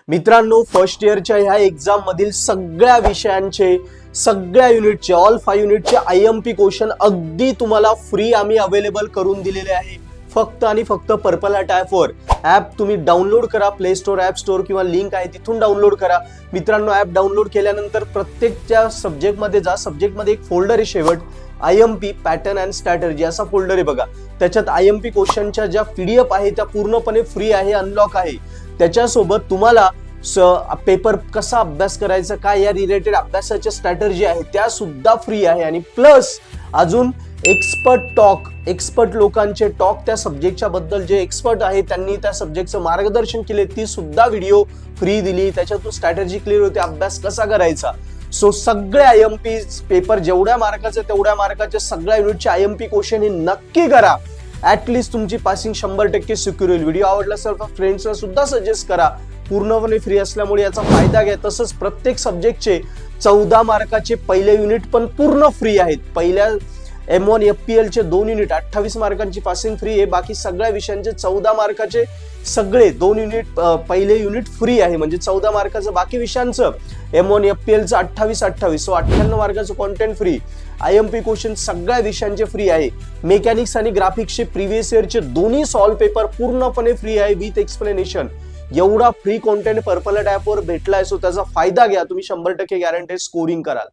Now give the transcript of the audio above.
मित्रांनो, फर्स्ट इयरच्या ह्या एक्झाम मधील सगळ्या विषयांचे सगळ्या युनिटचे ऑल 5 युनिटचे IMP क्वेश्चन अगदी तुम्हाला फ्री आम्ही अवेलेबल करून दिलेले आहे. फक्त आणि फक्त पर्पल हॅट ॲपवर. ॲप तुम्ही डाउनलोड करा, प्ले स्टोर, ॲप स्टोर किंवा लिंक आहे तिथून डाउनलोड करा. मित्रांनो, ॲप डाउनलोड केल्यानंतर प्रत्येकच्या सब्जेक्टमध्ये जा. सब्जेक्टमध्ये एक फोल्डर आहे शेवट, IMP पॅटर्न अँड स्ट्रॅटर्जी असा फोल्डर आहे बघा. त्याच्यात IMP क्वेश्चनच्या ज्या PDF आहे त्या पूर्णपणे फ्री आहे, अनलॉक आहे. त्याच्यासोबत तुम्हाला पेपर कसा अभ्यास करायचा, काय या रिलेटेड अभ्यासाच्या स्ट्रॅटर्जी आहे त्या सुद्धा फ्री आहे. आणि प्लस अजून एक्सपर्ट लोकांचे टॉक, त्या सब्जेक्टच्या बद्दल जे एक्सपर्ट आहे त्यांनी त्या सब्जेक्टचं मार्गदर्शन केले, ती सुद्धा व्हिडिओ फ्री दिली. त्याच्यातून स्ट्रॅटर्जी क्लिअर होते, अभ्यास कसा करायचा. सो सगळे IMP पेपर जेवढ्या मार्काचे तेवढ्या मार्काचे सगळ्या युनिटचे IMP क्वेश्चन हे नक्की करा. ऍटलिस्ट तुमची पासिंग 100% सिक्युअर होईल. व्हिडिओ आवडला असेल तर फ्रेंड्सला सुद्धा सजेस्ट करा. पूर्णपणे फ्री असल्यामुळे याचा फायदा घ्या. तसंच प्रत्येक सब्जेक्टचे 14 मार्काचे पहिले युनिट पण पूर्ण फ्री आहेत. पहिल्या M1 FPL चे 2 युनिट 28 मार्कांची पासिंग फ्री आहे. बाकी सगळ्या विषयांचे 14 मार्काचे सगळे 2 युनिट पहिले युनिट फ्री आहे. म्हणजे 14 मार्काचं बाकी विषयांचं M1 FPL चं 28 सो 98 मार्काचं कॉन्टेंट फ्री. IMP क्वेश्चन सगळ्या विषयांचे फ्री आहे. मेकॅनिक्स आणि ग्राफिक्सचे प्रिव्हियस इयरचे दोन्ही सॉल्व पेपर पूर्णपणे फ्री आहे विथ एक्सप्लेनेशन. एवढा फ्री कॉन्टेंट पर्पल हॅट ॲपवर भेटलाय. सो त्याचा फायदा घ्या. तुम्ही 100% गॅरंटेड स्कोरिंग कराल.